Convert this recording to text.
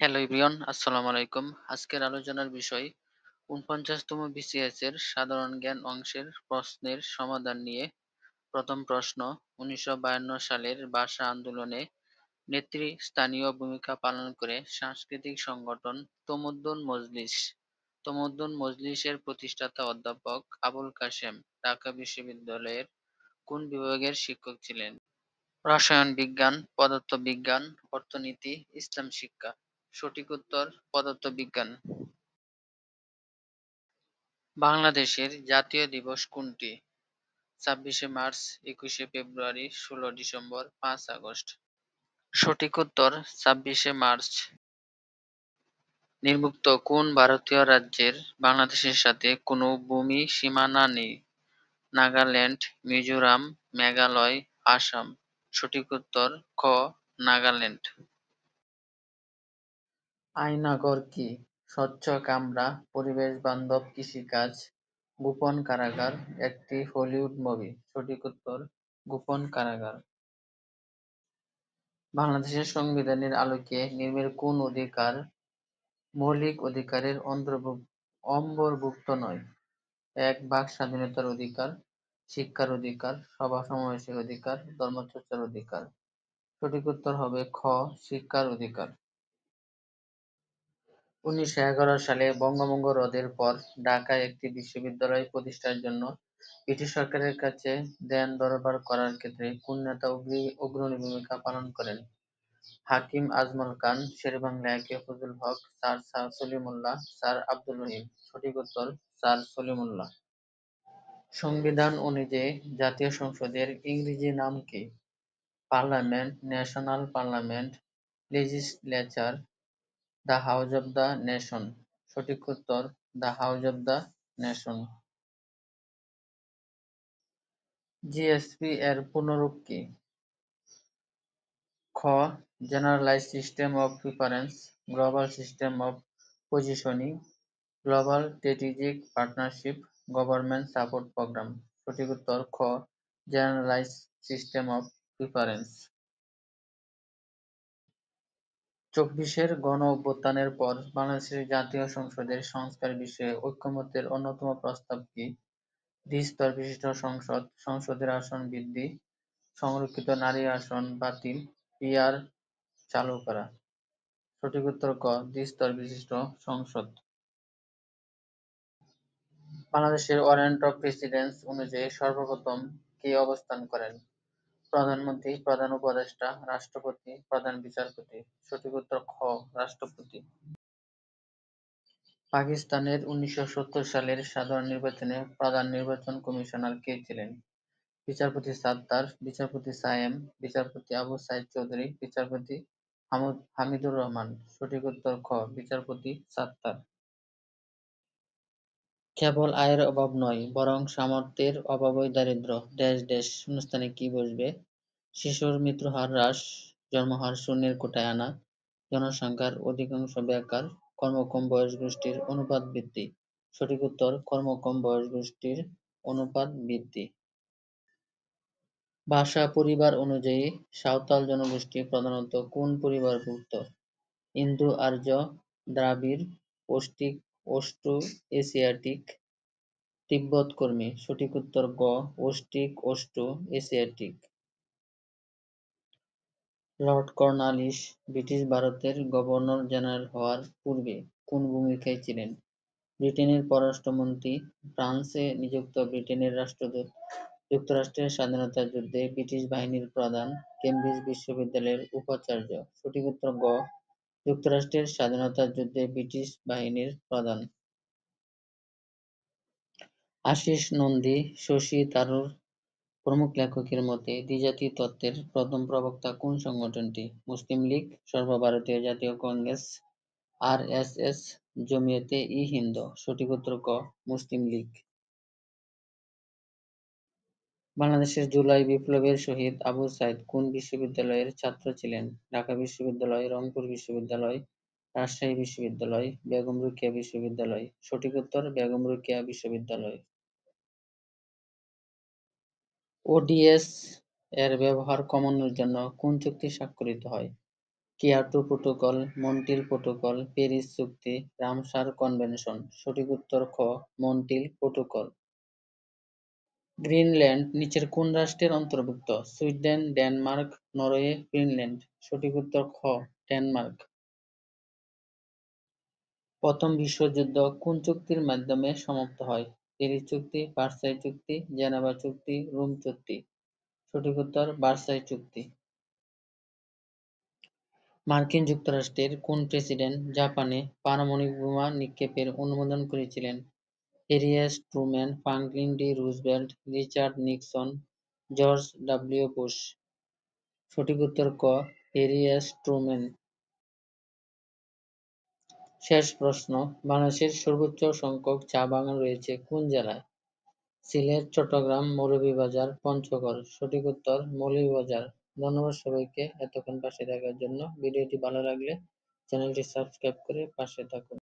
Hello everyone, আসসালামু আলাইকুম। আজকের আলোচনার বিষয় ৪৯তম বিসিএস এর সাধারণ জ্ঞান অংশের প্রশ্নের সমাধান নিয়ে। প্রথম প্রশ্ন, ১৯৫২ সালের ভাষা আন্দোলনে নেতৃস্থানীয় ভূমিকা পালন করে সাংস্কৃতিক সংগঠন তমদ্দুন মজলিসের প্রতিষ্ঠাতা অধ্যাপক আবুল কাশেম ঢাকা বিশ্ববিদ্যালয়ের কোন বিভাগের শিক্ষক ছিলেন? রসায়ন বিজ্ঞান, পদার্থবিজ্ঞান, অর্থনীতি, ইসলাম শিক্ষা। সঠিক উত্তর পদার্থবিজ্ঞান। বাংলাদেশের জাতীয় দিবস কোনটি? ২৬শে মার্চ, ২১শে ফেব্রুয়ারি, ১৬ ডিসেম্বর, ৫ আগস্ট। সঠিক উত্তর ২৬শে মার্চ। নিম্নোক্ত কোন ভারতীয় রাজ্যের বাংলাদেশের সাথে কোনো ভূমি সীমানা নেই? নাগাল্যান্ড, মিজোরাম, মেঘালয়, আসাম। সঠিক উত্তর খ, নাগাল্যান্ড। আয়নাঘর কি? স্বচ্ছ কামরা, পরিবেশ বান্ধব কৃষিকাজ, গোপন কারাগার, একটি হলিউড মুভি। সঠিক উত্তর গোপন কারাগার। বাংলাদেশের সংবিধানের আলোকে নিম্নের কোন অধিকার মৌলিক অধিকারের অন্তর্ভুক্ত নয়? ১. বাক স্বাধীনতার অধিকার, শিক্ষার অধিকার, সভা সমাবেশের অধিকার, ধর্মচর্চার অধিকার। সঠিক উত্তর হবে খ, শিক্ষার অধিকার। ১৯১১ সালে বঙ্গভঙ্গ রদের পর ঢাকায় একটি বিশ্ববিদ্যালয় প্রতিষ্ঠার জন্য ব্রিটিশ সরকারের কাছে দেন দরবার করার ক্ষেত্রে কোন নেতা অগ্রণী ভূমিকা পালন করেন? হাকিম আজমল খান, শেরেবাংলা একে ফজলুল হক, স্যার সলিমুল্লাহ, স্যার আব্দুল রহিম। সঠিক উত্তর স্যার সলিমুল্লাহ। সংবিধান অনুযায়ী জাতীয় সংসদের ইংরেজি নাম কি? Parliament, national parliament, legislature, the house of the nation. সঠিক উত্তর the house of the nation. GSP এর পূর্ণরূপ কি? খ, generalised system of preference, global system of positioning, global strategic partnership, government support programme. সঠিক উত্তর খ, জেনারেলাইজড সিস্টেম অফ প্রিফারেন্স। ২৪-এর গণঅভ্যুত্থানের পর বাংলাদেশের জাতীয় সংসদের সংস্কার বিষয়ে ঐকমত্যের অন্যতম প্রস্তাব কি? দ্বি-স্তর বিশিষ্ট সংসদ, সংসদের আসন বৃদ্ধি, সংরক্ষিত নারী আসন বাতিল, পিআর চালু করা। সঠিক উত্তর ক, দ্বি-স্তর বিশিষ্ট সংসদ। বাংলাদেশের ওয়ারেন্ট অফ প্রেসিডেন্স অনুযায়ী সর্বপ্রথম কে অবস্থান করেন? প্রধানমন্ত্রী, প্রধান উপদেষ্টা, রাষ্ট্রপতি, প্রধান বিচারপতি। সঠিক উত্তর খ, রাষ্ট্রপতি। পাকিস্তানের ১৯৭০ সালের সাধারণ নির্বাচনে প্রধান নির্বাচন কমিশনার কে ছিলেন? বিচারপতি সাত্তার, বিচারপতি সায়েম, বিচারপতি আবু সাইদ চৌধুরী, বিচারপতি হামিদুর রহমান। সঠিক উত্তর খ, বিচারপতি সাত্তার। কেবল আয়ের অভাব নয়, বরং সামর্থ্যের অভাবই দারিদ্র্য শূন্যস্থানে কি বসবে? শিশুর মৃত্যুহার হ্রাস, জন্মহার শূন্যের কোঠায় আনা, জনসংখ্যার অধিকাংশ বেকার, কর্মক্ষম বয়সগোষ্ঠীর অনুপাত বৃদ্ধি। সঠিক উত্তর কর্মক্ষম বয়সগোষ্ঠীর অনুপাত বৃদ্ধি। ভাষা পরিবার অনুযায়ী সাঁওতাল জনগোষ্ঠী প্রধানত কোন পরিবারভুক্ত? ইন্দো-আর্য, দ্রাবিড়, অস্টিক, অস্ট্রো-এশিয়াটিক, তিব্বত-কর্মী। সঠিক উত্তর গ, অস্টিক, অস্ট্রো-এশিয়াটিক। লর্ড কর্নওয়ালিস ব্রিটিশ ভারতের গভর্নর জেনারেল হওয়ার পূর্বে কোন ভূমিকায় ছিলেন? ব্রিটেনের পররাষ্ট্রমন্ত্রী, ফ্রান্সে নিযুক্ত ব্রিটেনের রাষ্ট্রদূত, যুক্তরাষ্ট্রের স্বাধীনতা যুদ্ধে ব্রিটিশ বাহিনীর প্রধান, কেমব্রিজ বিশ্ববিদ্যালয়ের উপাচার্য। সঠিক উত্তর গ, যুক্তরাষ্ট্রের স্বাধীনতা যুদ্ধে ব্রিটিশ বাহিনীর প্রধান। আশিস নন্দী, শশী থারুর প্রমুখ লেখকের মতে দ্বিজাতি তত্ত্বের প্রথম প্রবক্তা কোন সংগঠনটি? মুসলিম লীগ, সর্বভারতীয় জাতীয় কংগ্রেস, আরএসএস, জমিয়তে-ই-হিন্দ। সঠিক উত্তর ক, মুসলিম লীগ। বাংলাদেশের জুলাই বিপ্লবের শহীদ আবু সাইদ কোন বিশ্ববিদ্যালয়ের ছাত্র ছিলেন? ঢাকা বিশ্ববিদ্যালয়, রংপুর বিশ্ববিদ্যালয়, রাজশাহী বিশ্ববিদ্যালয়, বেগম রোকেয়া বিশ্ববিদ্যালয়। সঠিক উত্তর বেগম রোকেয়া বিশ্ববিদ্যালয়। ওডিএস এর ব্যবহার কমানোর জন্য কোন চুক্তি স্বাক্ষরিত হয়? Kyoto protocol, Montreal protocol, Paris চুক্তি, রামসার কনভেনশন। সঠিক উত্তর খ, মন্ট্রিল প্রোটোকল। গ্রিনল্যান্ড নিচের কোন রাষ্ট্রের অন্তর্ভুক্ত? Sweden, Denmark, Norway, Finland. সঠিক উত্তর খ, ডেনমার্ক। প্রথম বিশ্বযুদ্ধ কোন চুক্তির মাধ্যমে সমাপ্ত হয়? প্যারিস চুক্তি, ভার্সাই চুক্তি, জেনেভা চুক্তি, রোম চুক্তি। সঠিক উত্তর ভার্সাই চুক্তি। মার্কিন যুক্তরাষ্ট্রের কোন প্রেসিডেন্ট জাপানে পারমাণবিক বোমা নিক্ষেপের অনুমোদন করেছিলেন? Harry S Truman, Franklin D Roosevelt, Richard Nixon, George W Bush. সঠিক উত্তর ক, হ্যারি এস ট্রুম্যান। শেষ প্রশ্ন, বাংলাদেশের সর্বোচ্চ সংখ্যক চা বাগান রয়েছে কোন জেলায়? সিলেট, চট্টগ্রাম, মৌলভীবাজার, পঞ্চগড়। সঠিক উত্তর মৌলভীবাজার। ধন্যবাদ সবাইকে এতক্ষণ পাশে থাকার জন্য। ভিডিওটি ভালো লাগলে চ্যানেলটি সাবস্ক্রাইব করে পাশে থাকুন।